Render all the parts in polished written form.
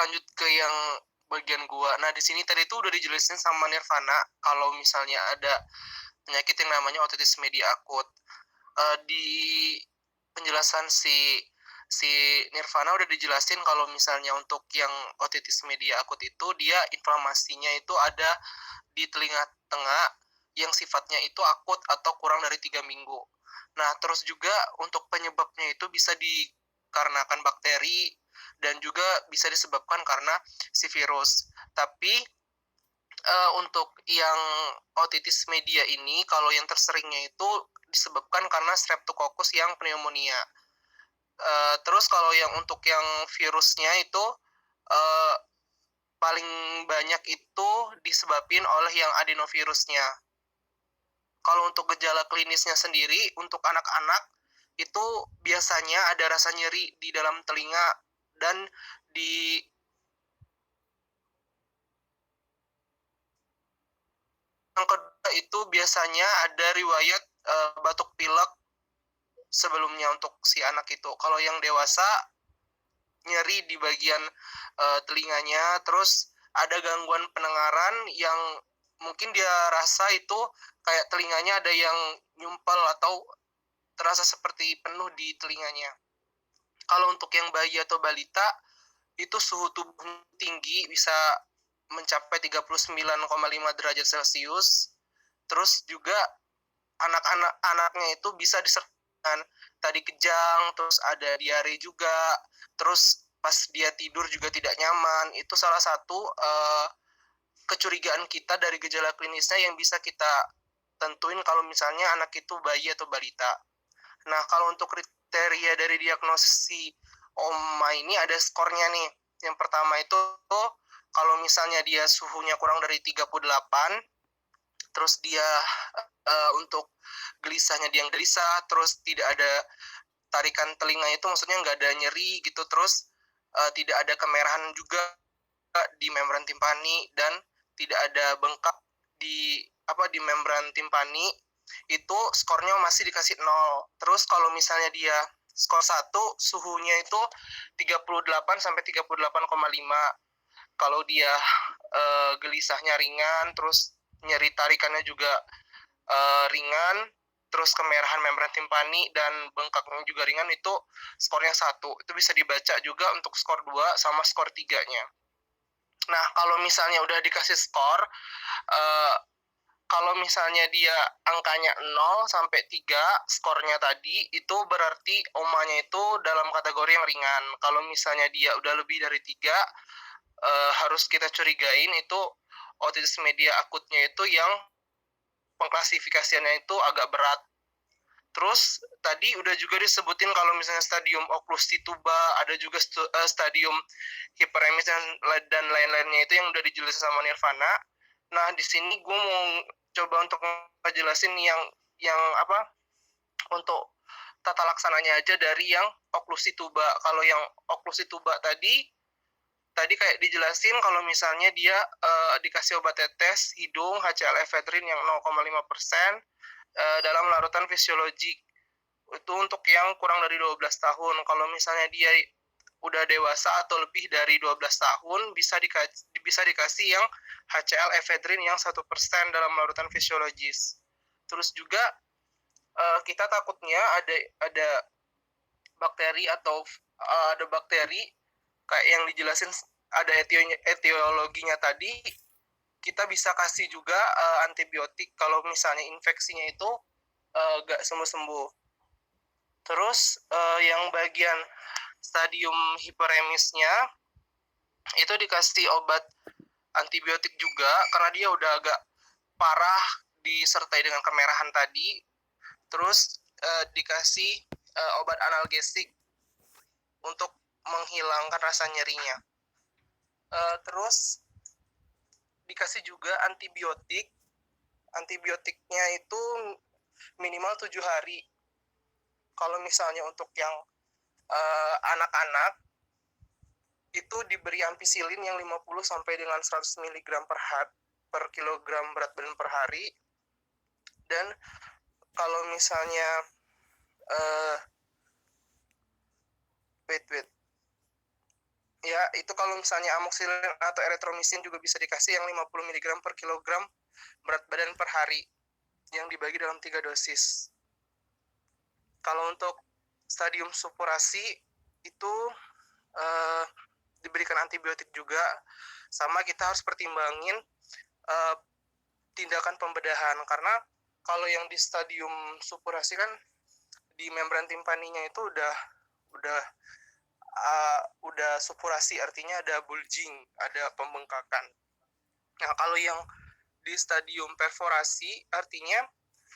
lanjut ke yang bagian gua. Nah, di sini tadi tuh udah dijelasin sama Nirvana kalau misalnya ada penyakit yang namanya otitis media akut. Di penjelasan si Nirvana udah dijelasin kalau misalnya untuk yang otitis media akut itu dia inflamasinya itu ada di telinga tengah yang sifatnya itu akut atau kurang dari 3 minggu. Nah, terus juga untuk penyebabnya itu bisa dikarenakan bakteri dan juga bisa disebabkan karena si virus. Tapi untuk yang otitis media ini, kalau yang terseringnya itu disebabkan karena Streptococcus yang pneumonia. Terus kalau yang untuk yang virusnya itu uh, paling banyak itu disebabin oleh yang adenovirusnya. Kalau untuk gejala klinisnya sendiri, untuk anak-anak itu biasanya ada rasa nyeri di dalam telinga dan di yang kedua itu biasanya ada riwayat batuk pilek sebelumnya untuk si anak itu. Kalau yang dewasa nyeri di bagian telinganya, terus ada gangguan pendengaran yang mungkin dia rasa itu kayak telinganya ada yang nyumpal atau terasa seperti penuh di telinganya. Kalau untuk yang bayi atau balita, itu suhu tubuh tinggi bisa mencapai 39,5 derajat Celcius. Terus juga anaknya itu bisa disertai tadi kejang, terus ada diare juga, terus pas dia tidur juga tidak nyaman. Itu salah satu kecurigaan kita dari gejala klinisnya yang bisa kita tentuin kalau misalnya anak itu bayi atau balita. Nah, kalau untuk kriteria dari diagnosis si OMA ini ada skornya nih. Yang pertama itu kalau misalnya dia suhunya kurang dari 38, terus dia untuk gelisahnya dia yang gelisah, terus tidak ada tarikan telinga itu maksudnya nggak ada nyeri gitu, terus tidak ada kemerahan juga di membran timpani dan tidak ada bengkak di membran timpani, itu skornya masih dikasih 0. Terus kalau misalnya dia skor 1, suhunya itu 38 sampai 38,5. Kalau dia gelisahnya ringan, terus nyeri tarikannya juga ringan, terus kemerahan membran timpani dan bengkaknya juga ringan, itu skornya 1. Itu bisa dibaca juga untuk skor 2 sama skor 3-nya. Nah, kalau misalnya udah dikasih skor, kalau misalnya dia angkanya 0 sampai 3 skornya tadi, itu berarti omanya itu dalam kategori yang ringan. Kalau misalnya dia udah lebih dari 3, harus kita curigain itu otitis media akutnya itu yang pengklasifikasiannya itu agak berat. Terus tadi udah juga disebutin kalau misalnya stadium oklusi tuba, ada juga stadium hiperemis dan lain-lainnya itu yang udah dijelasin sama Nirvana. Nah, di sini gue mau coba untuk ngejelasin yang apa untuk tata laksananya aja dari yang oklusi tuba. Kalau yang oklusi tuba tadi kayak dijelasin kalau misalnya dia dikasih obat tetes hidung HCl efedrin yang 0,5% dalam larutan fisiologik. Itu untuk yang kurang dari 12 tahun. Kalau misalnya dia udah dewasa atau lebih dari 12 tahun, bisa dikasih yang HCl efedrin yang 1% dalam larutan fisiologis. Terus juga kita takutnya ada bakteri atau ada bakteri kayak yang dijelasin ada etiologinya tadi, kita bisa kasih juga antibiotik kalau misalnya infeksinya itu gak sembuh-sembuh. Terus yang bagian stadium hiperemisnya itu dikasih obat antibiotik juga karena dia udah agak parah disertai dengan kemerahan tadi. Terus dikasih obat analgesik untuk menghilangkan rasa nyerinya. Terus dikasih juga antibiotik. Antibiotiknya itu minimal 7 hari. Kalau misalnya untuk yang anak-anak itu diberi ampicillin yang 50 sampai dengan 100 mg per kilogram berat badan per hari. Dan kalau misalnya wait Ya, itu kalau misalnya amoxicillin atau erythromycin juga bisa dikasih yang 50 mg per kilogram berat badan per hari, yang dibagi dalam 3 dosis. Kalau untuk stadium supurasi itu diberikan antibiotik juga, sama kita harus pertimbangin tindakan pembedahan, karena kalau yang di stadium supurasi kan di membran timpaninya itu udah supurasi, artinya ada bulging, ada pembengkakan. Nah, kalau yang di stadium perforasi artinya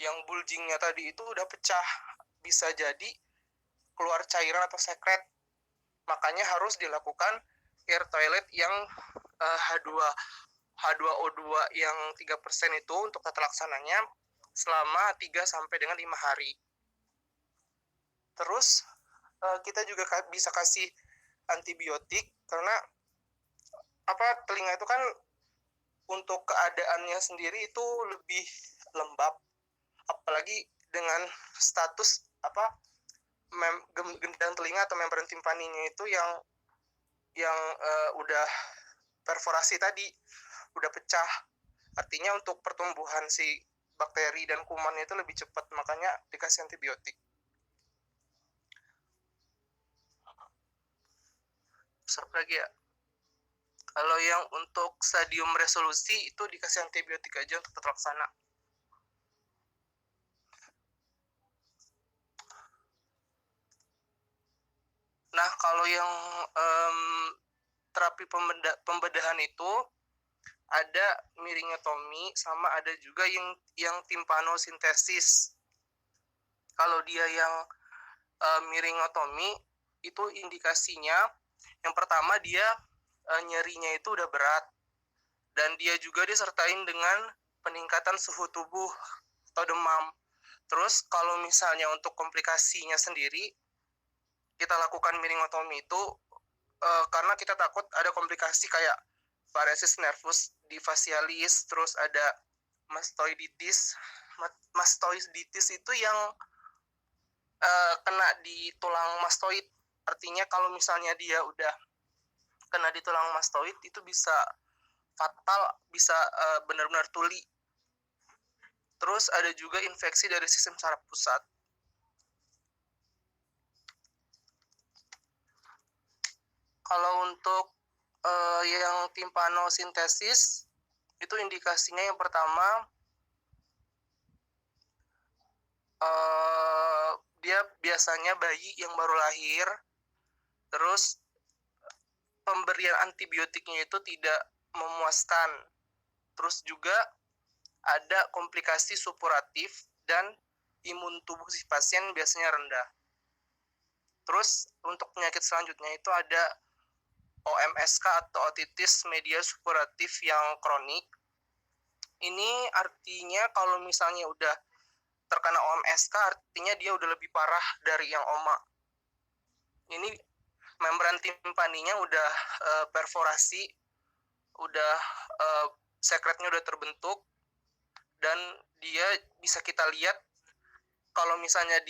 yang bulgingnya tadi itu udah pecah, bisa jadi keluar cairan atau sekret. Makanya harus dilakukan air toilet yang H2O2 yang 3% itu untuk tata laksananya selama 3 sampai dengan 5 hari. Terus kita juga bisa kasih antibiotik, karena telinga itu kan untuk keadaannya sendiri itu lebih lembab, apalagi dengan status gendang telinga atau membran timpaninya itu yang udah perforasi tadi, udah pecah. Artinya untuk pertumbuhan si bakteri dan kumannya itu lebih cepat, makanya dikasih antibiotik. Terus lagi ya, kalau yang untuk stadium resolusi itu dikasih antibiotik aja untuk terlaksana. Nah, kalau yang terapi pembedahan itu ada miringotomi, sama ada juga yang timpanosintesis. Kalau dia yang miringotomi itu indikasinya yang pertama dia nyerinya itu udah berat, dan dia juga disertain dengan peningkatan suhu tubuh atau demam. Terus kalau misalnya untuk komplikasinya sendiri, kita lakukan miringotomi itu karena kita takut ada komplikasi kayak paresis nervus difacialis, terus ada mastoiditis. Mastoiditis itu yang kena di tulang mastoid. Artinya kalau misalnya dia udah kena di tulang mastoid itu bisa fatal, bisa benar-benar tuli. Terus ada juga infeksi dari sistem saraf pusat. Kalau untuk yang timpanosintesis itu indikasinya yang pertama dia biasanya bayi yang baru lahir, terus pemberian antibiotiknya itu tidak memuaskan, terus juga ada komplikasi supuratif dan imun tubuh si pasien biasanya rendah. Terus untuk penyakit selanjutnya itu ada OMSK atau otitis media supuratif yang kronik. Ini artinya kalau misalnya udah terkena OMSK artinya dia udah lebih parah dari yang OMA. Ini membran timpaninya udah perforasi, udah sekretnya udah terbentuk, dan dia bisa kita lihat kalau misalnya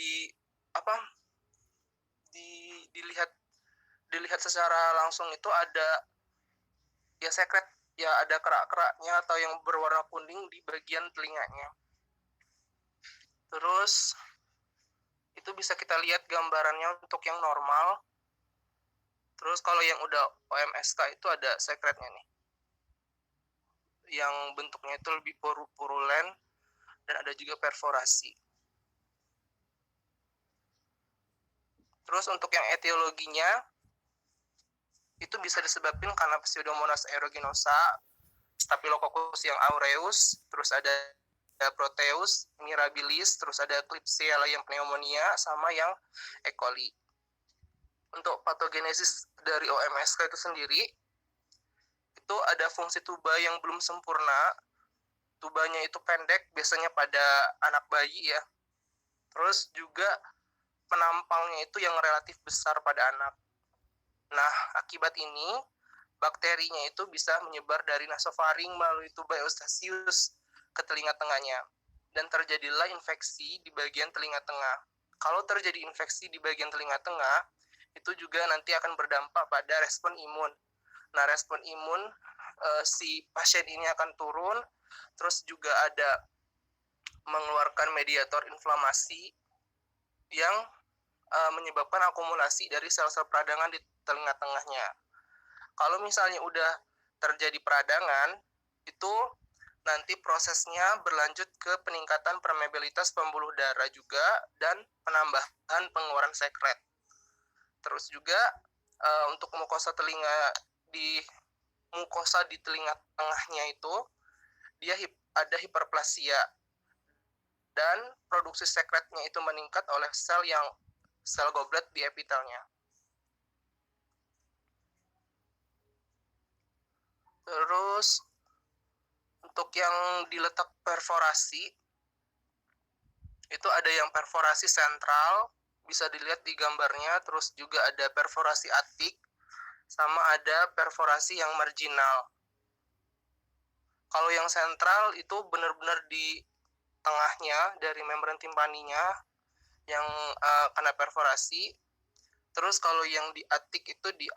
dilihat secara langsung itu ada ya sekret, ya ada kerak-keraknya atau yang berwarna kuning di bagian telinganya. Terus itu bisa kita lihat gambarannya untuk yang normal. Terus kalau yang udah OMSK itu ada sekretnya nih, yang bentuknya itu lebih purulen dan ada juga perforasi. Terus untuk yang etiologinya itu bisa disebabkan karena Pseudomonas aeruginosa, Staphylococcus yang aureus, terus ada Proteus mirabilis, terus ada Klebsiella yang pneumonia, sama yang E. coli. Untuk patogenesis dari OMSK itu sendiri, itu ada fungsi tuba yang belum sempurna. Tubanya itu pendek, biasanya pada anak bayi ya. Terus juga penampangnya itu yang relatif besar pada anak. Nah, akibat ini, bakterinya itu bisa menyebar dari nasofaring melalui tuba Eustachius ke telinga tengahnya, dan terjadilah infeksi di bagian telinga tengah. Kalau terjadi infeksi di bagian telinga tengah, itu juga nanti akan berdampak pada respon imun. Nah, respon imun si pasien ini akan turun, terus juga ada mengeluarkan mediator inflamasi yang menyebabkan akumulasi dari sel-sel peradangan di telinga tengahnya. Kalau misalnya udah terjadi peradangan, itu nanti prosesnya berlanjut ke peningkatan permeabilitas pembuluh darah juga dan penambahan pengeluaran sekret. Terus juga untuk mukosa di telinga tengahnya itu dia ada hiperplasia dan produksi sekretnya itu meningkat oleh sel goblet di epitelnya. Terus untuk yang diletak perforasi itu ada yang perforasi sentral, bisa dilihat di gambarnya, terus juga ada perforasi atik, sama ada perforasi yang marginal. Kalau yang sentral itu benar-benar di tengahnya dari membran timpaninya yang kena perforasi. Terus kalau yang di atik itu di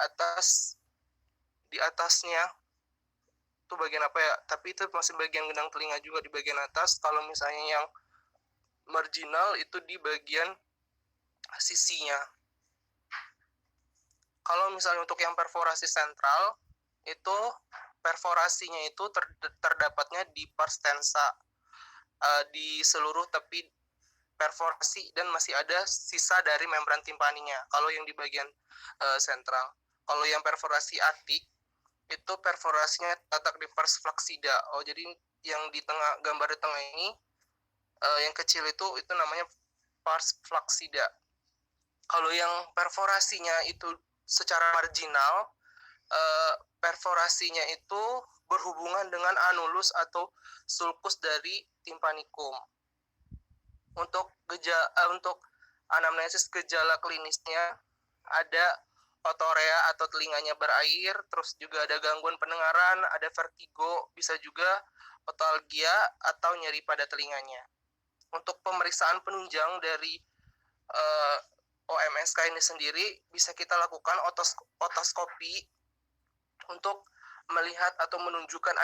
atasnya itu bagian apa ya? Tapi itu masih bagian gendang telinga juga di bagian atas. Kalau misalnya yang marginal itu di bagian sisinya. Kalau misalnya untuk yang perforasi sentral itu perforasinya itu terdapatnya di pars tensa di seluruh tepi perforasi dan masih ada sisa dari membran timpaninya kalau yang di bagian sentral. Kalau yang perforasi atik itu perforasinya terletak di pars flaccida. Oh, jadi yang di tengah gambar di tengah ini yang kecil itu namanya pars flaccida. Kalau yang perforasinya itu secara marginal, perforasinya itu berhubungan dengan anulus atau sulcus dari timpanicum. Untuk anamnesis gejala klinisnya ada otorea atau telinganya berair, terus juga ada gangguan pendengaran, ada vertigo, bisa juga otalgia atau nyeri pada telinganya. Untuk pemeriksaan penunjang dari OMSK ini sendiri bisa kita lakukan otoskopi untuk melihat atau menunjukkan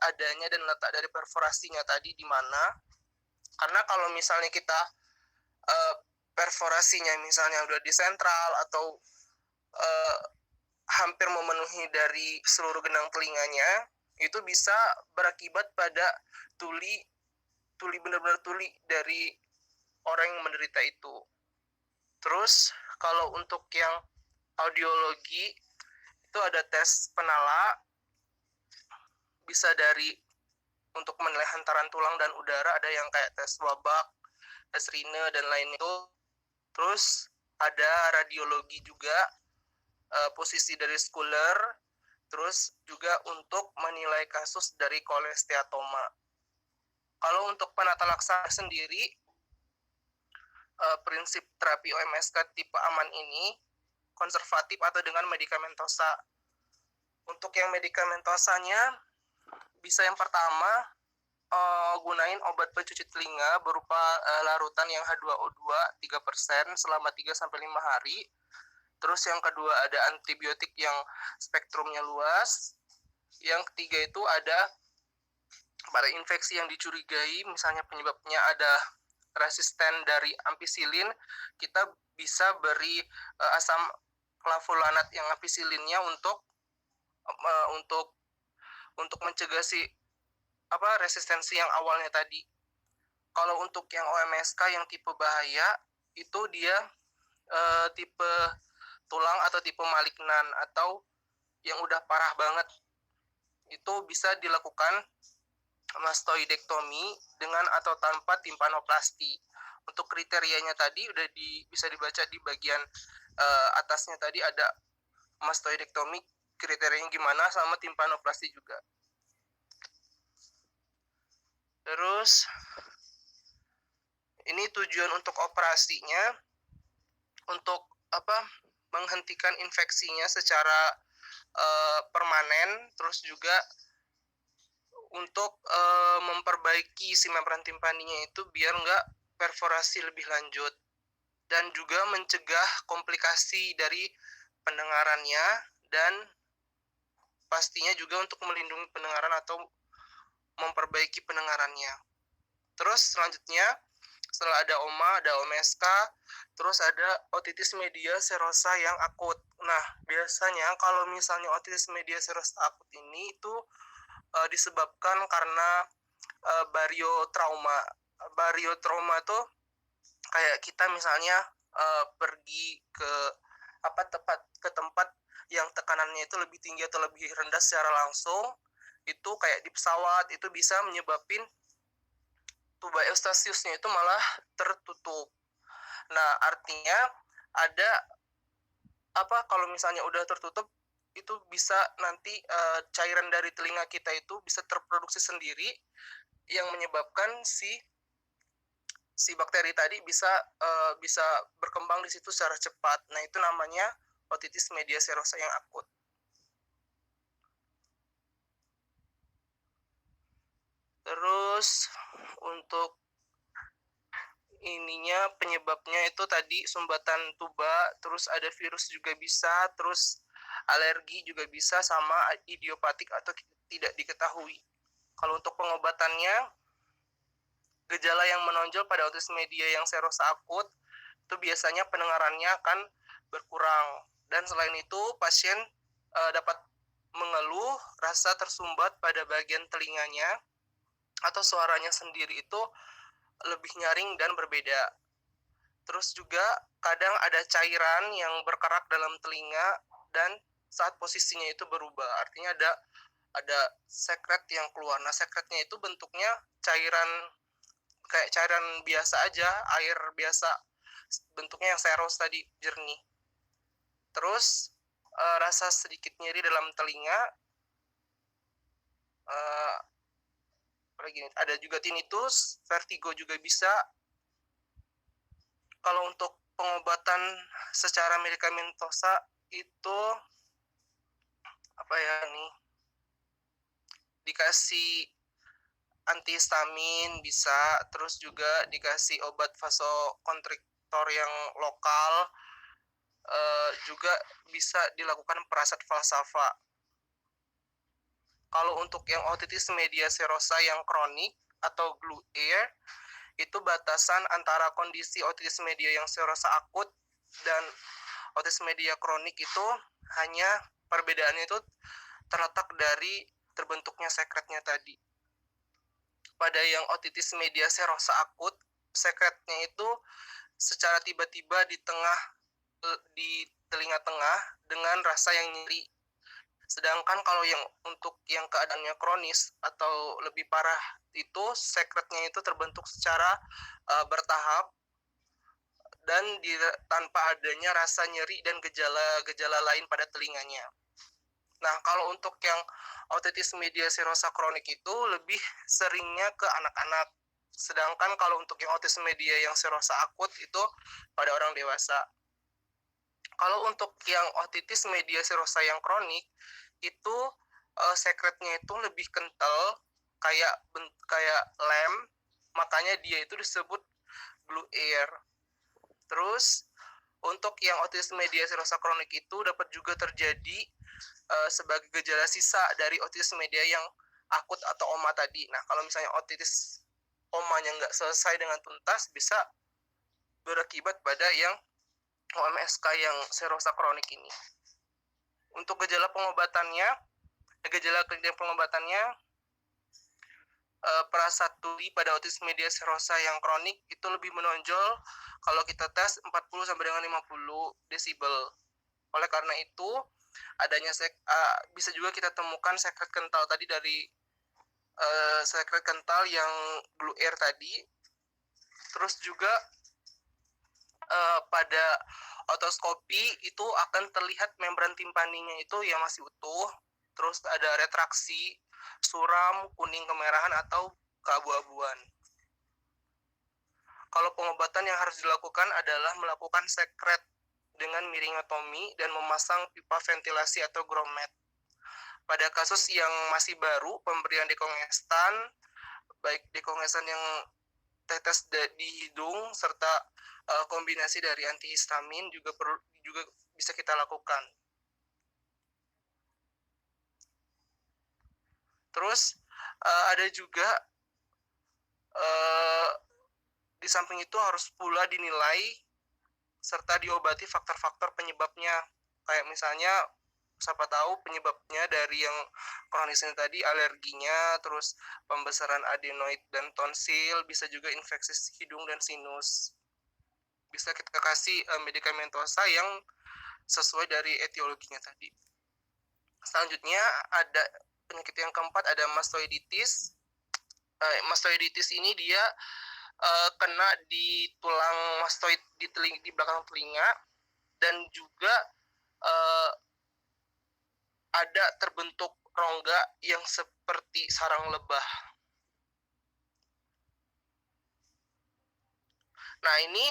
adanya dan letak dari perforasinya tadi di mana. Karena kalau misalnya kita perforasinya misalnya udah di sentral atau hampir memenuhi dari seluruh gendang telinganya, itu bisa berakibat pada tuli benar-benar tuli dari orang yang menderita itu. Terus kalau untuk yang audiologi itu ada tes penala, bisa dari untuk menilai hantaran tulang dan udara, ada yang kayak tes wabak, tes rine dan lain itu. Terus ada radiologi juga, posisi dari skuler, terus juga untuk menilai kasus dari kolesteatoma. Kalau untuk penata laksana sendiri, prinsip terapi OMSK tipe aman ini konservatif atau dengan medikamentosa. Untuk yang medikamentosanya bisa yang pertama gunain obat pencuci telinga berupa larutan yang H2O2 3% selama 3-5 hari. Terus yang kedua ada antibiotik yang spektrumnya luas. Yang ketiga itu ada pada infeksi yang dicurigai, misalnya penyebabnya ada resisten dari ampicillin, kita bisa beri asam clavulanat yang ampicillinnya untuk mencegah resistensi yang awalnya tadi. Kalau untuk yang OMSK yang tipe bahaya itu dia tipe tulang atau tipe malignan atau yang udah parah banget, itu bisa dilakukan mastoidektomi dengan atau tanpa timpanoplasti. Untuk kriterianya tadi udah bisa dibaca di bagian atasnya tadi ada mastoidektomi kriterianya gimana, sama timpanoplasti juga. Terus ini tujuan untuk operasinya untuk menghentikan infeksinya secara permanen, terus juga untuk memperbaiki si membran timpaninya itu biar nggak perforasi lebih lanjut. dan juga mencegah komplikasi dari pendengarannya, dan pastinya juga untuk melindungi pendengaran atau memperbaiki pendengarannya. Terus selanjutnya, setelah ada OMA, ada OMSK, terus ada otitis media serosa yang akut. Nah, biasanya kalau misalnya otitis media serosa akut ini itu disebabkan karena bariotrauma. Bariotrauma tuh kayak kita misalnya pergi ke tempat yang tekanannya itu lebih tinggi atau lebih rendah secara langsung, itu kayak di pesawat itu bisa menyebabkan tuba eustasiusnya itu malah tertutup. Nah, artinya ada kalau misalnya udah tertutup itu bisa nanti cairan dari telinga kita itu bisa terproduksi sendiri yang menyebabkan si bakteri tadi bisa berkembang di situ secara cepat. Nah, itu namanya otitis media serosa yang akut. Terus untuk penyebabnya itu tadi sumbatan tuba, terus ada virus juga bisa, terus alergi juga bisa, sama idiopatik atau tidak diketahui. Kalau untuk pengobatannya, gejala yang menonjol pada otitis media yang serosa akut itu biasanya pendengarannya akan berkurang, dan selain itu pasien dapat mengeluh rasa tersumbat pada bagian telinganya atau suaranya sendiri itu lebih nyaring dan berbeda. Terus juga kadang ada cairan yang berkerak dalam telinga dan saat posisinya itu berubah, artinya ada sekret yang keluar. Nah, sekretnya itu bentuknya kayak cairan biasa aja, air biasa, bentuknya yang seros tadi, jernih. Terus rasa sedikit nyeri dalam telinga, ada juga tinnitus, vertigo juga bisa. Kalau untuk pengobatan secara medikamentosa itu dikasih antihistamin bisa, terus juga dikasih obat vasokonstriktor yang lokal, juga bisa dilakukan perasat falsafa. Kalau untuk yang otitis media serosa yang kronik atau glue ear, itu batasan antara kondisi otitis media yang serosa akut dan otitis media kronik itu hanya perbedaannya itu terletak dari terbentuknya sekretnya tadi. Pada yang otitis media serosa akut, sekretnya itu secara tiba-tiba di telinga tengah dengan rasa yang nyeri. Sedangkan kalau untuk yang keadaannya kronis atau lebih parah itu sekretnya itu terbentuk secara bertahap dan tanpa adanya rasa nyeri dan gejala-gejala lain pada telinganya. Nah, kalau untuk yang otitis media serosa kronik itu lebih seringnya ke anak-anak. Sedangkan kalau untuk yang otitis media yang serosa akut itu pada orang dewasa. Kalau untuk yang otitis media serosa yang kronik itu sekretnya itu lebih kental kayak lem, makanya dia itu disebut blue ear. Terus untuk yang otitis media serosa kronik itu dapat juga terjadi sebagai gejala sisa dari otitis media yang akut atau OMA tadi. Nah, kalau misalnya otitis OMA-nya nggak selesai dengan tuntas, bisa berakibat pada yang OMSK yang serosa kronik ini. Untuk gejala klinis pengobatannya, perasaan tuli pada otitis media serosa yang kronik itu lebih menonjol kalau kita tes 40 sampai dengan 50 desibel. Oleh karena itu, adanya bisa juga kita temukan sekret kental tadi dari sekret kental yang blue ear tadi. Terus juga pada otoskopi itu akan terlihat membran timpaninya itu yang masih utuh, terus ada retraksi, suram, kuning kemerahan atau keabu-abuan. Kalau pengobatan yang harus dilakukan adalah melakukan sekret dengan miringotomi dan memasang pipa ventilasi atau grommet. Pada kasus yang masih baru, pemberian dekongestan, baik dekongestan yang tetes di hidung serta kombinasi dari antihistamin juga bisa kita lakukan. Terus ada juga di samping itu harus pula dinilai serta diobati faktor-faktor penyebabnya. Kayak misalnya siapa tahu penyebabnya dari yang kronisnya tadi alerginya, terus pembesaran adenoid dan tonsil, bisa juga infeksi hidung dan sinus. Bisa kita kasih medikamentosa yang sesuai dari etiologinya tadi. Selanjutnya ada penyakit yang keempat, ada mastoiditis. Mastoiditis ini dia kena di tulang mastoid di belakang telinga, dan juga ada terbentuk rongga yang seperti sarang lebah. Nah, ini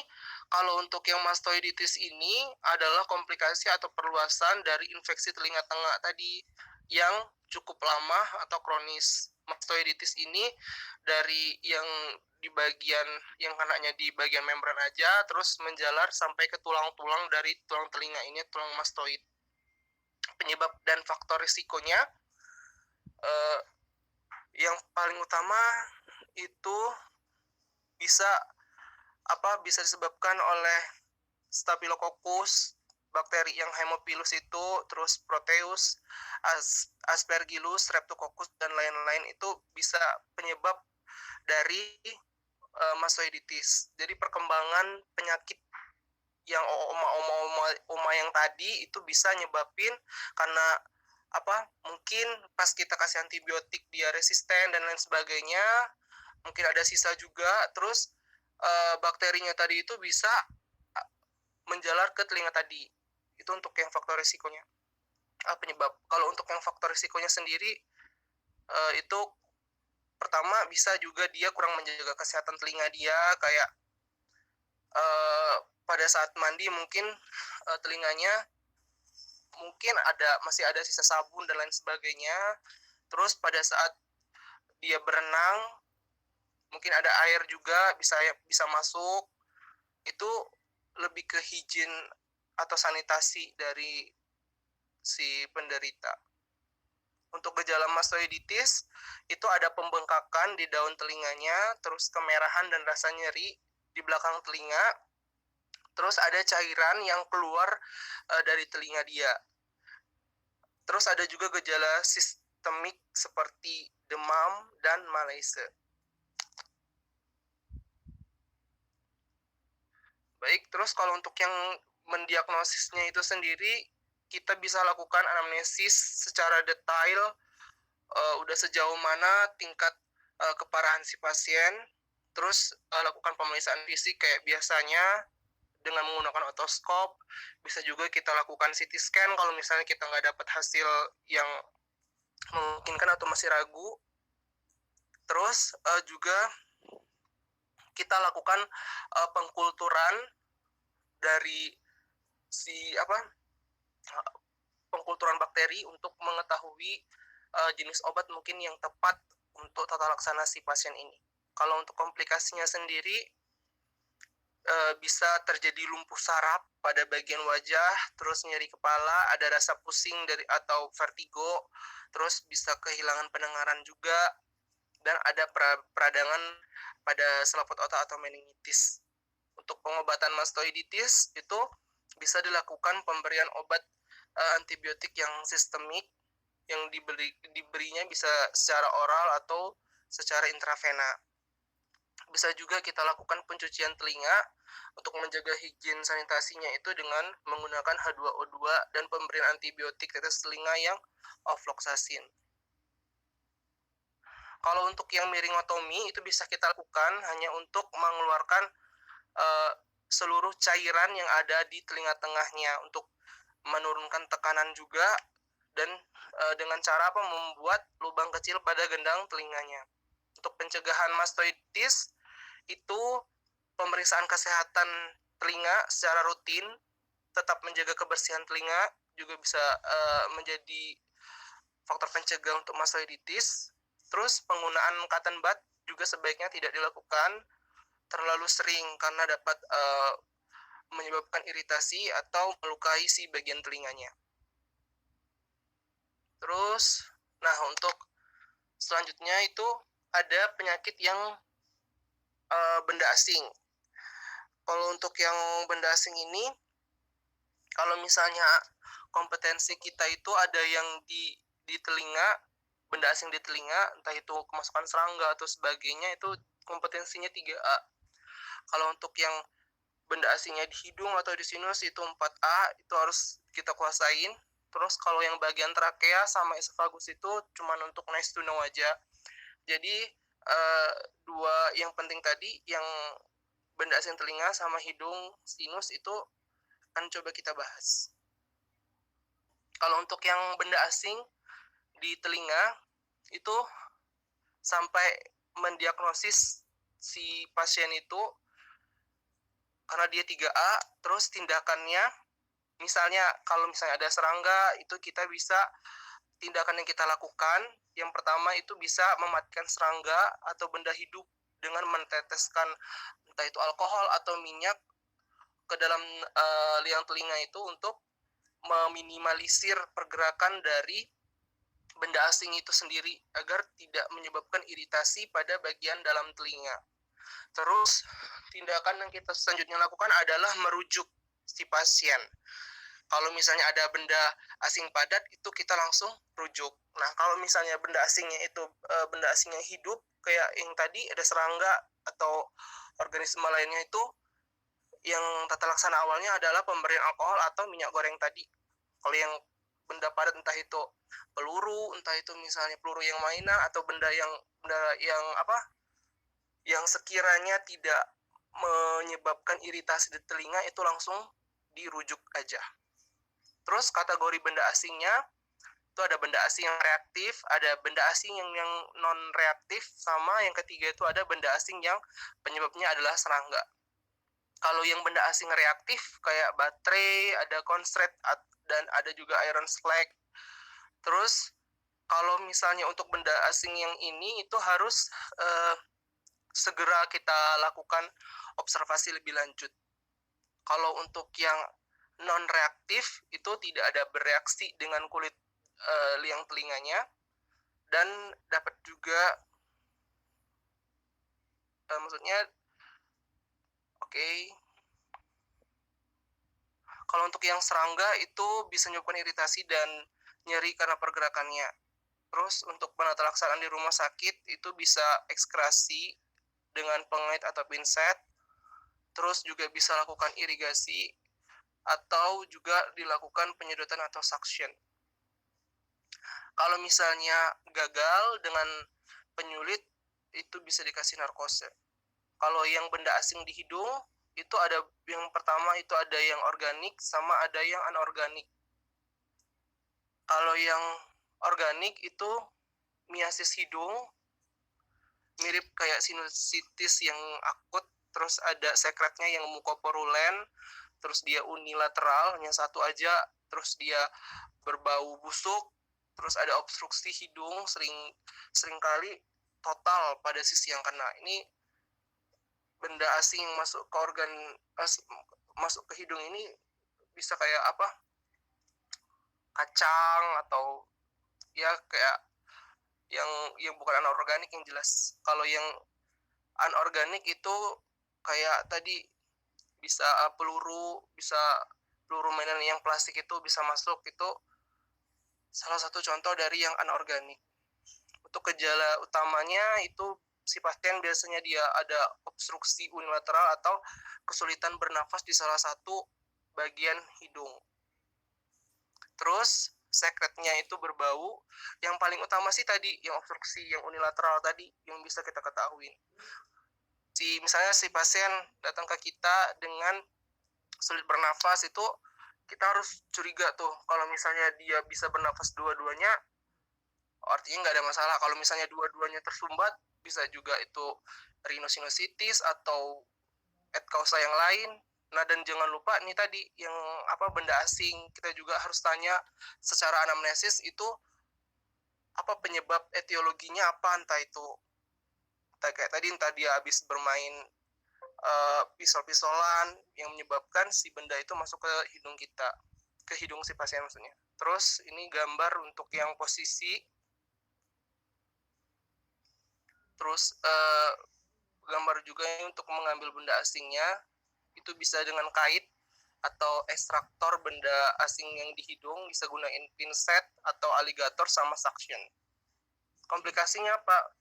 kalau untuk yang mastoiditis ini adalah komplikasi atau perluasan dari infeksi telinga tengah tadi yang cukup lama atau kronis. Mastoiditis ini dari yang di bagian yang kenanya di bagian membran aja, terus menjalar sampai ke tulang-tulang dari tulang telinga ini, tulang mastoid. Penyebab dan faktor risikonya yang paling utama itu bisa disebabkan oleh Staphylococcus, bakteri yang Haemophilus itu, terus Proteus, Aspergillus, Streptococcus, dan lain-lain itu bisa penyebab dari mastoiditis. Jadi perkembangan penyakit yang oma yang tadi itu bisa nyebabin karena mungkin pas kita kasih antibiotik dia resisten dan lain sebagainya, mungkin ada sisa juga, terus bakterinya tadi itu bisa menjalar ke telinga tadi. Itu untuk yang faktor risikonya penyebab. Kalau untuk yang faktor risikonya sendiri itu pertama bisa juga dia kurang menjaga kesehatan telinga dia, kayak pada saat mandi mungkin telinganya mungkin masih ada sisa sabun dan lain sebagainya. Terus pada saat dia berenang mungkin ada air juga bisa masuk. Itu lebih ke higien atau sanitasi dari si penderita. Untuk gejala mastoiditis itu ada pembengkakan di daun telinganya, terus kemerahan dan rasa nyeri di belakang telinga, terus ada cairan yang keluar dari telinga dia. Terus ada juga gejala sistemik seperti demam dan malaise. Baik, terus kalau untuk yang mendiagnosisnya itu sendiri, kita bisa lakukan anamnesis secara detail, udah sejauh mana tingkat keparahan si pasien, terus lakukan pemeriksaan fisik kayak biasanya dengan menggunakan otoskop. Bisa juga kita lakukan CT scan kalau misalnya kita nggak dapat hasil yang memungkinkan atau masih ragu. Terus juga kita lakukan pengkulturan dari pengkulturan bakteri untuk mengetahui jenis obat mungkin yang tepat untuk tata laksana si pasien ini. Kalau untuk komplikasinya sendiri bisa terjadi lumpuh saraf pada bagian wajah, terus nyeri kepala, ada rasa pusing atau vertigo, terus bisa kehilangan pendengaran juga, dan ada peradangan pada selaput otak atau meningitis. Untuk pengobatan mastoiditis itu bisa dilakukan pemberian obat antibiotik yang sistemik yang diberinya bisa secara oral atau secara intravena. Bisa juga kita lakukan pencucian telinga untuk menjaga higien sanitasinya itu dengan menggunakan H2O2 dan pemberian antibiotik tetes telinga yang ofloxacin. Kalau untuk yang miringotomi itu bisa kita lakukan hanya untuk mengeluarkan seluruh cairan yang ada di telinga tengahnya untuk menurunkan tekanan juga, dan dengan cara membuat lubang kecil pada gendang telinganya. Untuk pencegahan mastoiditis itu pemeriksaan kesehatan telinga secara rutin, tetap menjaga kebersihan telinga juga bisa menjadi faktor pencegah untuk mastoiditis. Terus penggunaan cotton bud juga sebaiknya tidak dilakukan terlalu sering karena dapat menyebabkan iritasi atau melukai si bagian telinganya. Terus, nah untuk selanjutnya itu ada penyakit yang benda asing. Kalau untuk yang benda asing ini, kalau misalnya kompetensi kita itu ada yang di telinga, benda asing di telinga, entah itu kemasukan serangga atau sebagainya, itu kompetensinya 3A. Kalau untuk yang benda asingnya di hidung atau di sinus itu 4A, itu harus kita kuasain. Terus kalau yang bagian trakea sama esophagus itu cuma untuk nice to know aja. Jadi dua yang penting tadi, yang benda asing telinga sama hidung, sinus itu akan coba kita bahas. Kalau untuk yang benda asing di telinga itu sampai mendiagnosis si pasien itu karena dia 3A, terus tindakannya misalnya kalau misalnya ada serangga, itu kita bisa tindakan yang kita lakukan. Yang pertama itu bisa mematikan serangga atau benda hidup dengan menteteskan entah itu alkohol atau minyak ke dalam liang telinga itu untuk meminimalisir pergerakan dari benda asing itu sendiri agar tidak menyebabkan iritasi pada bagian dalam telinga. Terus tindakan yang kita selanjutnya lakukan adalah merujuk si pasien. Kalau misalnya ada benda asing padat, itu kita langsung rujuk. Nah, kalau misalnya benda asingnya itu benda asingnya hidup, kayak yang tadi ada serangga atau organisme lainnya, itu yang tata laksana awalnya adalah pemberian alkohol atau minyak goreng tadi. Kalau yang benda padat, entah itu peluru, entah itu misalnya peluru yang mainan atau benda yang sekiranya tidak menyebabkan iritasi di telinga, itu langsung dirujuk aja. Terus kategori benda asingnya itu ada benda asing yang reaktif, ada benda asing yang non reaktif, sama yang ketiga itu ada benda asing yang penyebabnya adalah serangga. Kalau yang benda asing reaktif kayak baterai, ada konslet, dan ada juga iron slag. Terus kalau misalnya untuk benda asing yang ini itu harus segera kita lakukan observasi lebih lanjut. Kalau untuk yang non-reaktif itu tidak ada bereaksi dengan kulit liang telinganya, dan dapat juga kalau untuk yang serangga itu bisa menyebabkan iritasi dan nyeri karena pergerakannya. Terus untuk penata laksanaan di rumah sakit itu bisa ekskrasi dengan pengait atau pinset, terus juga bisa lakukan irigasi atau juga dilakukan penyedotan atau suction. Kalau misalnya gagal dengan penyulit, itu bisa dikasih narkose. Kalau yang benda asing di hidung, itu ada yang pertama itu ada yang organik sama ada yang anorganik. Kalau yang organik itu miasis hidung, mirip kayak sinusitis yang akut, terus ada sekretnya yang mukoporulen, terus dia unilateral, yang satu aja, terus dia berbau busuk, terus ada obstruksi hidung, seringkali total pada sisi yang kena. Ini benda asing yang masuk ke masuk ke hidung ini bisa kayak apa? Kacang atau ya kayak yang bukan anorganik yang jelas. Kalau yang anorganik itu kayak tadi bisa peluru mainan yang plastik itu bisa masuk, itu salah satu contoh dari yang anorganik. Untuk gejala utamanya itu si pasien biasanya dia ada obstruksi unilateral atau kesulitan bernafas di salah satu bagian hidung. Terus sekretnya itu berbau. Yang paling utama sih tadi yang obstruksi yang unilateral tadi yang bisa kita ketahui. Misalnya si pasien datang ke kita dengan sulit bernafas, itu kita harus curiga tuh. Kalau misalnya dia bisa bernafas dua-duanya, artinya nggak ada masalah. Kalau misalnya dua-duanya tersumbat, bisa juga itu rhinosinusitis atau et causa yang lain. Nah, dan jangan lupa nih tadi yang benda asing, kita juga harus tanya secara anamnesis itu apa penyebab etiologinya, apa, entah itu kayak tadi, entah dia habis bermain pisol-pisolan yang menyebabkan si benda itu masuk ke hidung kita, ke hidung si pasien maksudnya. Terus ini gambar untuk yang posisi. Terus gambar juga untuk mengambil benda asingnya itu bisa dengan kait atau ekstraktor benda asing yang di hidung, bisa gunain pinset atau aligator sama suction. Komplikasinya apa?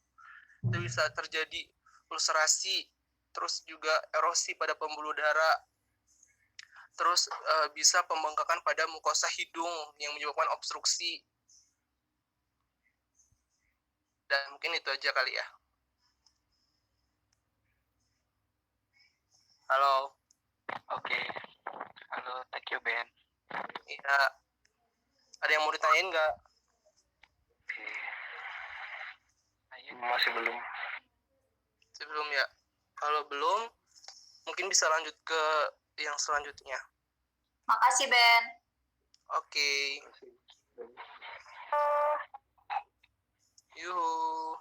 Itu bisa terjadi ulcerasi, terus juga erosi pada pembuluh darah, terus bisa pembengkakan pada mukosa hidung yang menyebabkan obstruksi. Dan mungkin itu aja kali ya. Halo. Oke. Halo, thank you Ben. Iya. Ada yang mau ditanyain nggak? Oke. Masih belum. Sebelum ya. Kalau belum, mungkin bisa lanjut ke yang selanjutnya. Makasih Ben. Oke. Yuhu.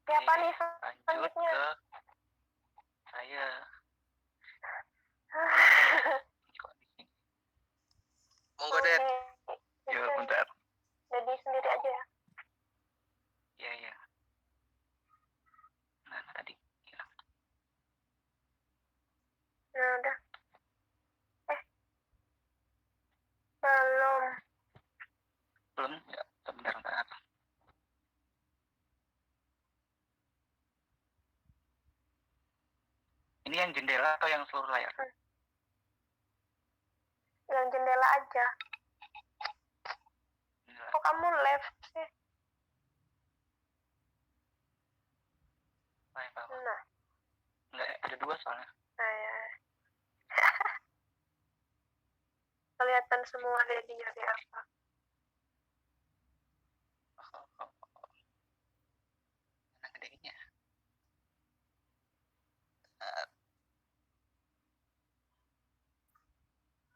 Siapa nih Lanjut selanjutnya? ke saya. Kok di sini? Monggo deh. Ya, bentar. Jadi sendiri aja ya. Iya. Nah, tadi hilang. Nah, udah. Belum. Belum? Ya, bentar. Ini yang jendela atau yang seluruh layar? Yang jendela aja. Jendela. Kok kamu left sih? Apa? Nah. Enggak, ada dua soalnya. Nah ya. Kelihatan semua deh dia di apa. Mana gedenya?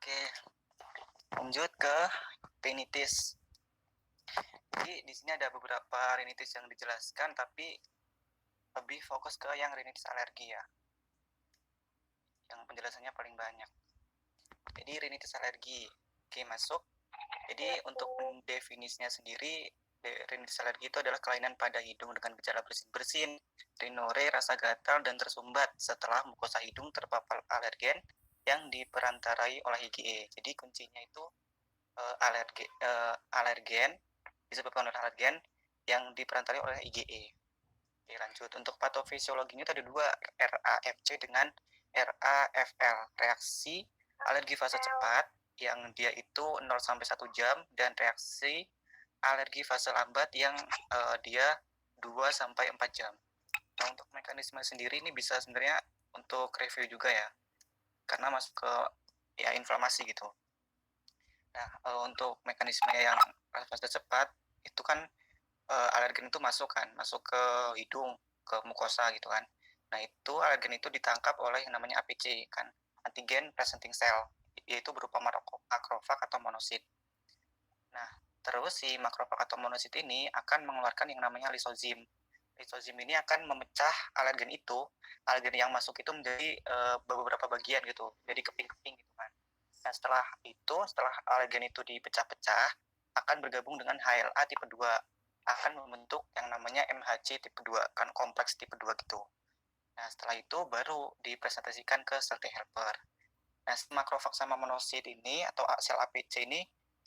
Oke. Lanjut ke rinitis. Jadi di sini ada beberapa rinitis yang dijelaskan, tapi lebih fokus ke yang rinitis alergi ya, yang penjelasannya paling banyak. Jadi rinitis alergi, oke masuk. Jadi untuk definisinya sendiri, rinitis alergi itu adalah kelainan pada hidung dengan gejala bersin-bersin, rhinore, rasa gatal dan tersumbat setelah mukosa hidung terpapar alergen yang diperantarai oleh IgE. Jadi kuncinya itu alergen disebabkan oleh alergen yang diperantarai oleh IgE. Oke, lanjut. Untuk patofisiologinya ada dua, RAFC dengan RAFL, reaksi alergi fase cepat yang dia itu 0 sampai 1 jam, dan reaksi alergi fase lambat yang dia 2 sampai 4 jam. Nah, untuk mekanisme sendiri ini bisa sebenarnya untuk review juga ya, karena masuk ke ya inflamasi gitu. Nah, untuk mekanisme yang fase cepat itu kan alergen itu masuk ke hidung, ke mukosa gitu kan. Nah, itu alergen itu ditangkap oleh yang namanya APC kan, antigen presenting cell, yaitu berupa makrofag atau monosit. Nah, terus si makrofag atau monosit ini akan mengeluarkan yang namanya lisozim. Lisozim ini akan memecah alergen itu, alergen yang masuk itu menjadi beberapa bagian gitu, jadi keping-keping gitu kan. Nah, setelah alergen itu dipecah-pecah, akan bergabung dengan HLA tipe 2, akan membentuk yang namanya MHC tipe 2, kan kompleks tipe 2 gitu. Nah, setelah itu baru dipresentasikan ke sel T helper. Nah, makrofag sama monosit ini atau sel APC ini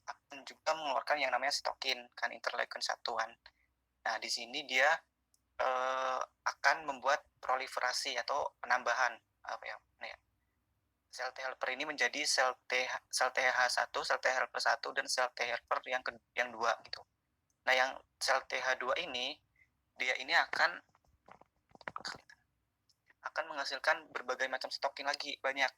akan juga mengeluarkan yang namanya sitokin, kan interleukin 1 kan. Nah, di sini dia akan membuat proliferasi atau penambahan sel T helper ini menjadi sel TH1, sel T helper 1 dan sel T helper yang 2 gitu. Nah, yang sel TH2 ini dia ini akan menghasilkan berbagai macam sitokin lagi, banyak.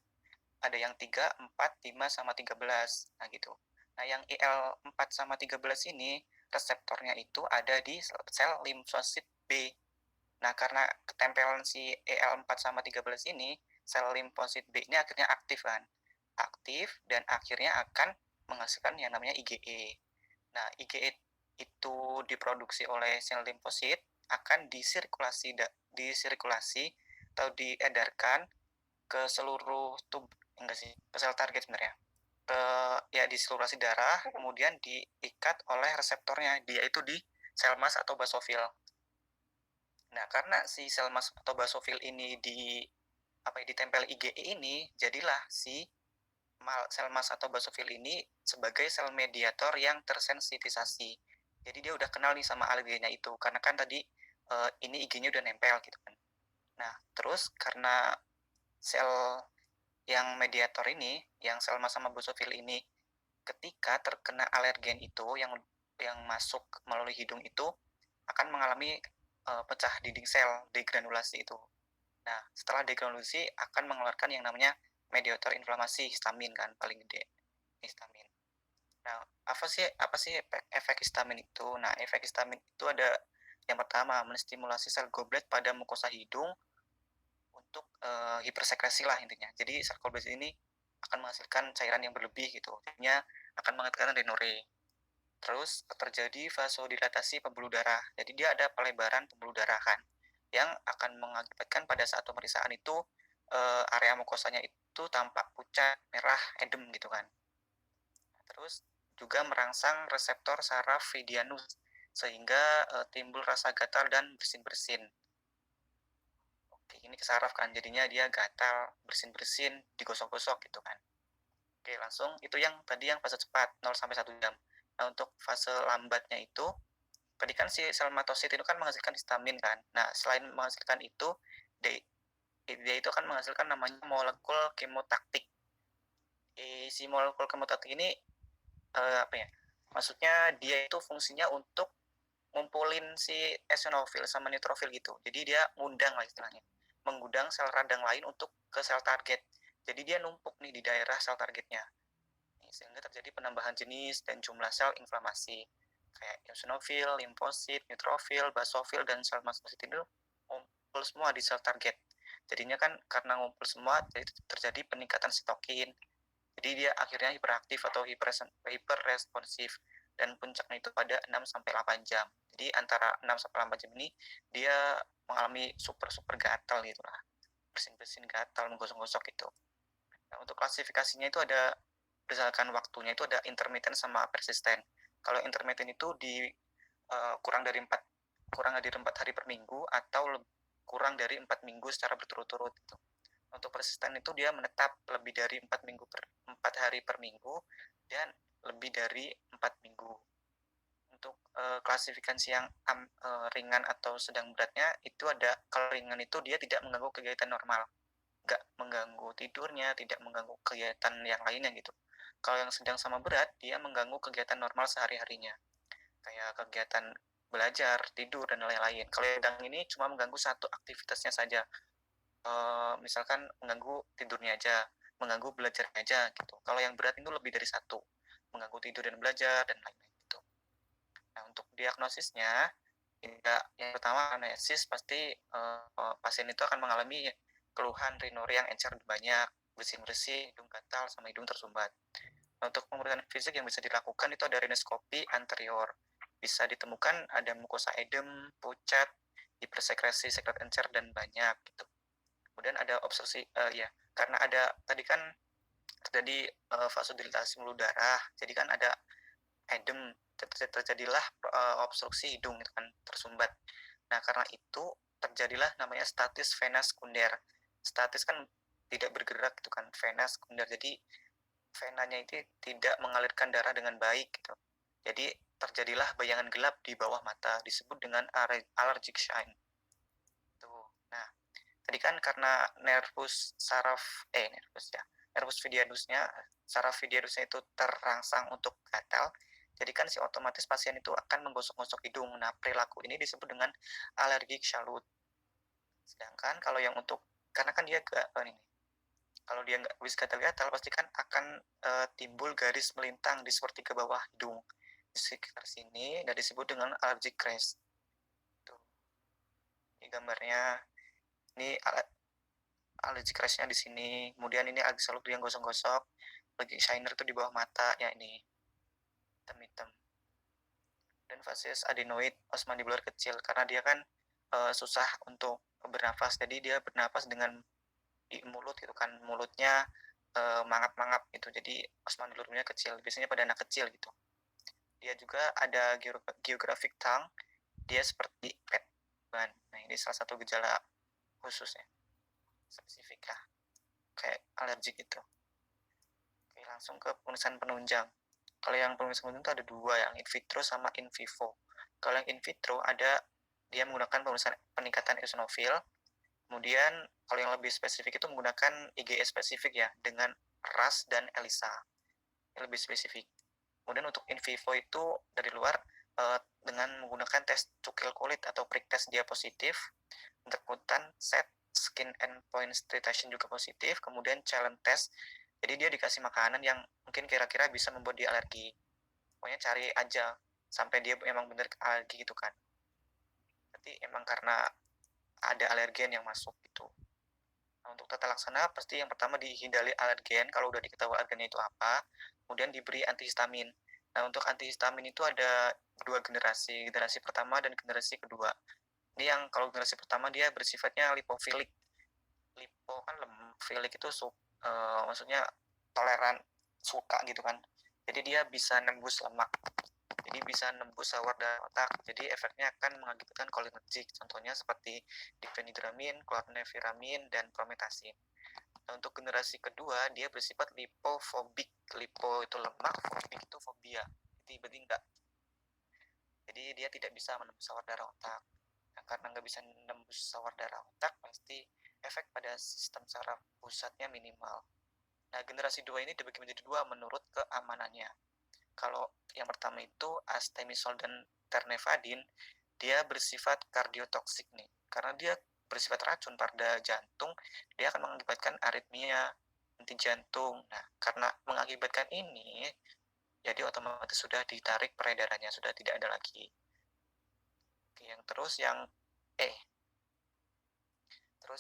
Ada yang 3, 4, 5 sama 13. Nah, gitu. Nah, yang IL4 sama 13 ini reseptornya itu ada di sel limfosit B. Nah, karena ketempelan si EL4 sama 13 ini, sel limfosit B ini akhirnya aktif kan. aktif dan akhirnya akan menghasilkan yang namanya IgE. Nah, IgE itu diproduksi oleh sel limfosit, akan disirkulasi atau diedarkan ke seluruh ke sel target sebenarnya. Di sirkulasi darah, kemudian diikat oleh reseptornya, dia itu di sel mas atau basofil. Nah, karena si sel mas atau basofil ini ditempel IgE ini, jadilah si sel mas atau basofil ini sebagai sel mediator yang tersensitisasi. Jadi dia udah kenal nih sama alergennya itu, karena kan tadi ini IG-nya udah nempel gitu kan. Nah, terus karena sel yang mediator ini, yang sel mas sama basofil ini, ketika terkena alergen itu yang masuk melalui hidung itu akan mengalami pecah dinding sel, degranulasi itu. Nah, setelah degranulasi akan mengeluarkan yang namanya mediator inflamasi, histamin kan paling gede, histamin. Nah, apa sih efek histamin itu? Nah, efek histamin itu ada yang pertama, menstimulasi sel goblet pada mukosa hidung untuk hipersekresi lah intinya. Jadi sel goblet ini akan menghasilkan cairan yang berlebih gitu. Artinya akan menghasilkan renore. Terus terjadi vasodilatasi pembuluh darah. Jadi dia ada pelebaran pembuluh darah kan, yang akan mengakibatkan pada saat pemeriksaan itu area mukosanya itu tampak pucat, merah, edem gitu kan. Terus juga merangsang reseptor saraf vidianus sehingga timbul rasa gatal dan bersin-bersin. Oke, ini ke saraf kan, jadinya dia gatal, bersin-bersin, digosok-gosok gitu kan. Oke, langsung itu yang tadi yang fase cepat 0 sampai 1 jam. Nah, untuk fase lambatnya itu tadi kan si sel matosit itu kan menghasilkan histamin kan. Nah, selain menghasilkan itu, dia itu akan menghasilkan namanya molekul kemotaktik. Si molekul kemotaktik ini maksudnya dia itu fungsinya untuk ngumpulin si eosinofil sama neutrofil gitu. Jadi dia ngundang lah istilahnya, mengundang sel radang lain untuk ke sel target. Jadi dia numpuk nih di daerah sel targetnya, sehingga terjadi penambahan jenis dan jumlah sel inflamasi kayak eosinofil, limfosit, neutrofil, basofil, dan sel mastosit itu ngumpul semua di sel target. Jadinya kan karena ngumpul semua, jadi terjadi peningkatan sitokin. Jadi dia akhirnya hiperaktif atau hiperresponsif, dan puncaknya itu pada 6-8 jam. Jadi antara 6-8 jam ini dia mengalami super gatal gitu lah, bersin-bersin gatal, menggosok-gosok gitu. Nah, untuk klasifikasinya itu ada berdasarkan waktunya itu ada intermittent sama persisten. Kalau intermittent itu di kurang dari 4 hari per minggu atau kurang dari 4 minggu secara berturut-turut gitu. Untuk persisten itu dia menetap lebih dari 4 hari per minggu dan lebih dari 4 minggu. Untuk klasifikasi yang ringan atau sedang beratnya itu ada, kalau ringan itu dia tidak mengganggu kegiatan normal, nggak mengganggu tidurnya, tidak mengganggu kegiatan yang lainnya gitu. Kalau yang sedang sama berat, dia mengganggu kegiatan normal sehari-harinya, kayak kegiatan belajar, tidur, dan lain-lain. Kalau yang sedang ini cuma mengganggu satu aktivitasnya saja, misalkan mengganggu tidurnya aja, mengganggu belajarnya aja gitu. Kalau yang berat itu lebih dari satu, mengganggu tidur dan belajar dan lain-lain gitu. Nah, untuk diagnosisnya, yang pertama anamnesis pasti pasien itu akan mengalami keluhan rinore yang encer banyak, bersin-bersin, hidung gatal, sama hidung tersumbat. Untuk pemeriksaan fisik yang bisa dilakukan itu ada rinoskopi anterior. Bisa ditemukan ada mukosa edem, pucat, hipersekresi sekret encer, dan banyak gitu. Kemudian ada obstruksi, karena ada tadi kan terjadi vasodilatasi pembuluh darah, jadi kan ada edem, terjadilah obstruksi hidung gitu kan, tersumbat. Nah, karena itu terjadilah namanya statis vena sekunder. Statis kan tidak bergerak gitu kan, vena sekunder. Jadi venanya itu tidak mengalirkan darah dengan baik gitu. Jadi terjadilah bayangan gelap di bawah mata, disebut dengan allergic shine. Tuh. Nah, tadi kan karena nervus vidianusnya, saraf vidianusnya itu terangsang untuk gatal, jadi kan si otomatis pasien itu akan menggosok-gosok hidung. Nah, perilaku ini disebut dengan allergic shallot. Sedangkan kalau yang karena kan dia kalau dia nggak bisa gatal-gatal, pasti kan akan timbul garis melintang di sepertiga bawah hidung di sekitar sini, dan disebut dengan allergic crest. Tuh. Ini gambarnya. Ini allergic rash-nya di sini. Kemudian ini axaluk yang gosong-gosok, allergic shiner itu di bawah mata ya ini hitam-hitam. Dan facies adenoid osmandibular kecil karena dia kan susah untuk bernafas. Jadi dia bernafas dengan di mulut gitu kan, mulutnya mangap-mangap gitu. Jadi osmandibularnya kecil, biasanya pada anak kecil gitu. Dia juga ada geographic tongue, dia seperti pet. Nah, ini salah satu gejala khusus ya, spesifik lah, kayak alergik gitu. Oke, langsung ke pemeriksaan penunjang. Kalau yang pemeriksaan penunjang itu ada dua, yang in vitro sama in vivo. Kalau yang in vitro ada dia menggunakan pemeriksaan peningkatan eosinofil. Kemudian kalau yang lebih spesifik itu menggunakan IgE spesifik ya, dengan RAS dan ELISA. Yang lebih spesifik. Kemudian untuk in vivo itu dari luar dengan menggunakan tes cukil kulit atau prick test dia positif, untuk ikutan set skin endpoint treatment juga positif, kemudian challenge test, jadi dia dikasih makanan yang mungkin kira-kira bisa membuat dia alergi. Pokoknya cari aja sampai dia emang bener alergi gitu kan. Berarti emang karena ada alergen yang masuk gitu. Nah, untuk tata laksana pasti yang pertama dihindari alergen, kalau udah diketahui alergennya itu apa, kemudian diberi antihistamin. Nah, untuk antihistamin itu ada dua generasi pertama dan generasi kedua. Ini yang kalau generasi pertama dia bersifatnya lipofilik. Lipo kan filik itu maksudnya toleran, suka gitu kan. Jadi dia bisa nembus lemak. Jadi bisa nembus sawar dan otak. Jadi efeknya akan mengakibatkan kolinergik. Contohnya seperti difenidramin, clornifiramin, dan prometasin. Nah, untuk generasi kedua dia bersifat lipofobik. Lipo itu lemak, fobik itu fobia. Jadi berarti enggak. Jadi dia tidak bisa menembus sawar darah otak. Nah, karena nggak bisa menembus sawar darah otak, pasti efek pada sistem saraf pusatnya minimal. Nah, generasi 2 ini dibagi menjadi dua menurut keamanannya. Kalau yang pertama itu astemisol dan ternefadin, dia bersifat kardiotoksik nih. Karena dia bersifat racun pada jantung, dia akan mengakibatkan aritmia, henti jantung. Nah, karena mengakibatkan ini, jadi otomatis sudah ditarik peredarannya, sudah tidak ada lagi. Oke, yang terus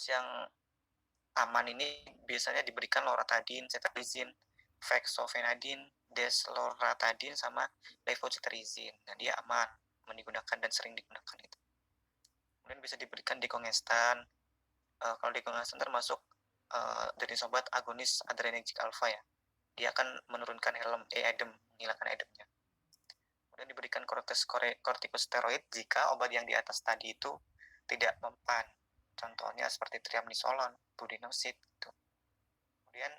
yang aman ini biasanya diberikan loratadin, cetirizine, fexofenadin, desloratadin, sama levocetirizine. Nah, dia aman digunakan dan sering digunakan itu. Kemudian bisa diberikan dekongestan. Kalau dekongestan termasuk jenis obat agonis adrenergic alpha ya. Dia akan menurunkan edem, menghilangkan edemnya. Kemudian diberikan kortikosteroid jika obat yang di atas tadi itu tidak mempan. Contohnya seperti triamnisolon, budesonide gitu. Kemudian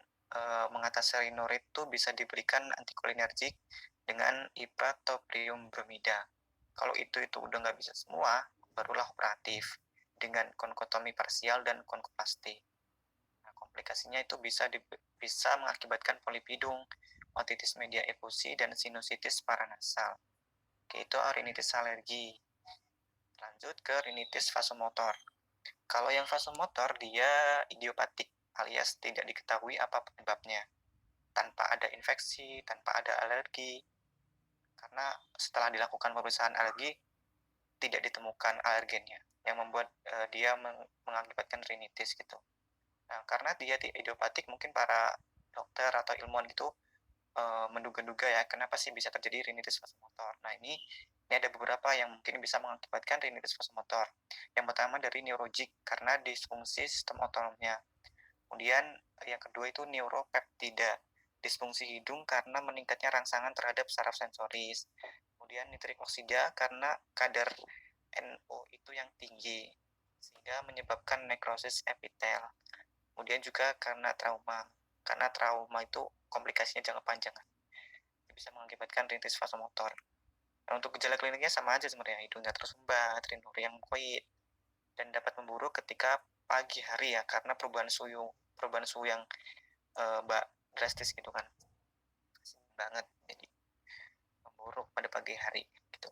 mengatasi rhinoid itu bisa diberikan antikolinergik dengan ipratropium bromida. Kalau itu udah nggak bisa semua, barulah operatif dengan konkotomi parsial dan konkoplasti. Nah, komplikasinya itu bisa mengakibatkan polipidung, otitis media efusi, dan sinusitis paranasal. Oke, itu rinitis alergi. Lanjut ke rinitis vasomotor. Kalau yang vasomotor dia idiopatik alias tidak diketahui apa penyebabnya. Tanpa ada infeksi, tanpa ada alergi. Karena setelah dilakukan pemeriksaan alergi tidak ditemukan alergennya yang membuat dia mengakibatkan rinitis gitu. Nah, karena dia idiopatik, mungkin para dokter atau ilmuwan gitu menduga-duga ya kenapa sih bisa terjadi rinitis vasomotor. Nah, ini ada beberapa yang mungkin bisa mengakibatkan rinitis vasomotor. Yang pertama dari neurogik karena disfungsi sistem otonomnya. Kemudian yang kedua itu neuropeptida, disfungsi hidung karena meningkatnya rangsangan terhadap saraf sensoris. Kemudian nitrik oksida karena kadar NO itu yang tinggi sehingga menyebabkan nekrosis epitel. Kemudian juga karena trauma itu komplikasinya jangka panjang, bisa mengakibatkan rinitis vasomotor. Nah, untuk gejala kliniknya sama aja sebenarnya, hidungnya tersumbat, rinuri yang koid, dan dapat memburuk ketika pagi hari ya, karena perubahan suhu yang drastis gitu kan, banget, jadi memburuk pada pagi hari gitu.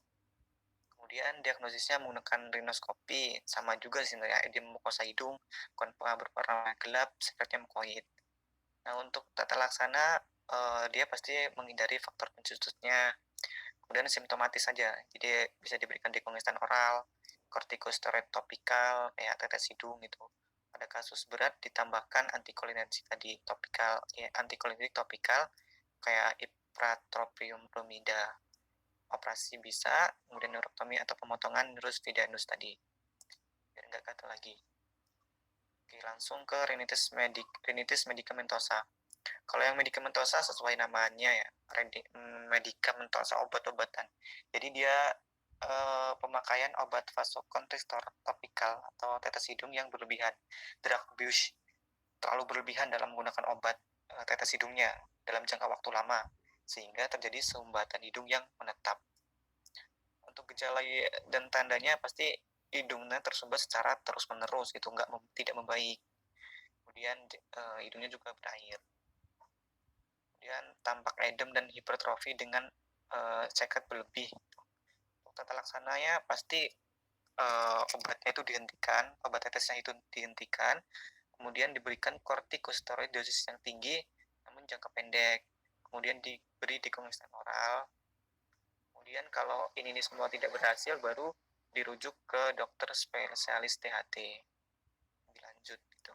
Kemudian diagnosisnya menggunakan rinoskopi, sama juga sebenarnya edema mukosa hidung, berwarna gelap, seperti mukoid. Nah, untuk tata laksana dia pasti menghindari faktor pencetusnya. Kemudian simptomatis saja, jadi bisa diberikan dekongestan oral, kortikosteroid topikal, tetes hidung gitu, Pada kasus berat ditambahkan antikolinergik tadi, topikal, ya, antikolinergik topikal kayak ipratropium bromida. Operasi bisa, kemudian neurotomi atau pemotongan nerus vidanus tadi. Biar nggak gatal lagi. Oke, langsung ke rinitis medikamentosa. Kalau yang medikamentosa sesuai namanya ya, medikamentosa obat-obatan. Jadi dia pemakaian obat vasokonstriktor topikal atau tetes hidung yang berlebihan, drug abuse, terlalu berlebihan dalam menggunakan obat tetes hidungnya dalam jangka waktu lama, sehingga terjadi sumbatan hidung yang menetap. Untuk gejala dan tandanya pasti hidungnya tersumbat secara terus-menerus, itu tidak membaik. Kemudian hidungnya juga berair. Kemudian tampak edem dan hipertrofi dengan secret berlebih. Untuk tata laksananya pasti obatnya itu dihentikan, obat tetesnya itu dihentikan, kemudian diberikan kortikosteroid dosis yang tinggi namun jangka pendek, kemudian diberi dekongestian oral. Kemudian kalau ini semua tidak berhasil, baru dirujuk ke dokter spesialis THT lebih lanjut gitu.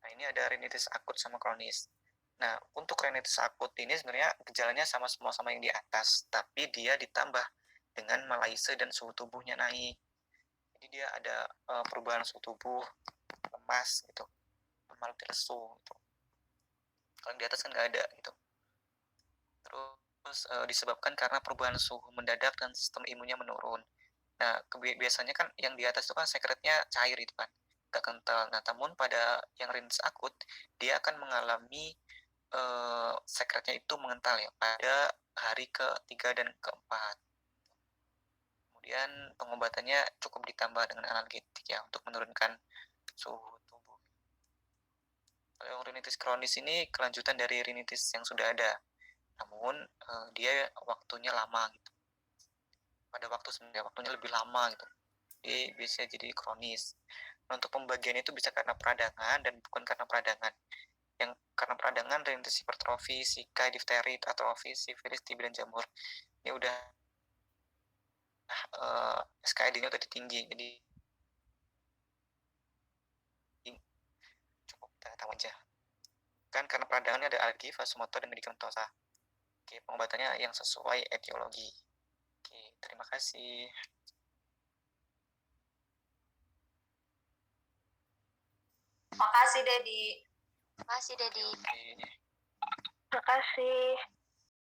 Nah, ini ada rinitis akut sama kronis. Nah, untuk rinitis akut ini sebenarnya gejalanya sama yang di atas, tapi dia ditambah dengan malaise dan suhu tubuhnya naik. Jadi dia ada perubahan suhu tubuh, lemas gitu, lemas lesu gitu. Kalau yang di atas kan nggak ada gitu. Terus disebabkan karena perubahan suhu mendadak dan sistem imunnya menurun. Nah, biasanya kan yang di atas itu kan sekretnya cair itu kan, nggak kental. Nah, namun pada yang rinitis akut, dia akan mengalami sekretnya itu mengental ya pada hari ke-3 dan ke-4. Kemudian pengobatannya cukup ditambah dengan analgetik ya untuk menurunkan suhu tubuh. Kalau yang rinitis kronis ini kelanjutan dari rinitis yang sudah ada, namun dia waktunya lama gitu. Pada waktunya lebih lama gitu. Jadi bisa jadi kronis. Nah, untuk pembagian itu bisa karena peradangan dan bukan karena peradangan. Yang karena peradangan rinitis hipertrofi, sikai, difteri, atrofi, sifilis, TB dan jamur. Ini udah SKD-nya udah tinggi, jadi cukup kita tahu aja. Kan karena peradangannya ada alergi, vasomotor, dan medikamentosa. Oke, pengobatannya yang sesuai etiologi. Oke, terima kasih. Makasih, Dedi. Oke. Makasih.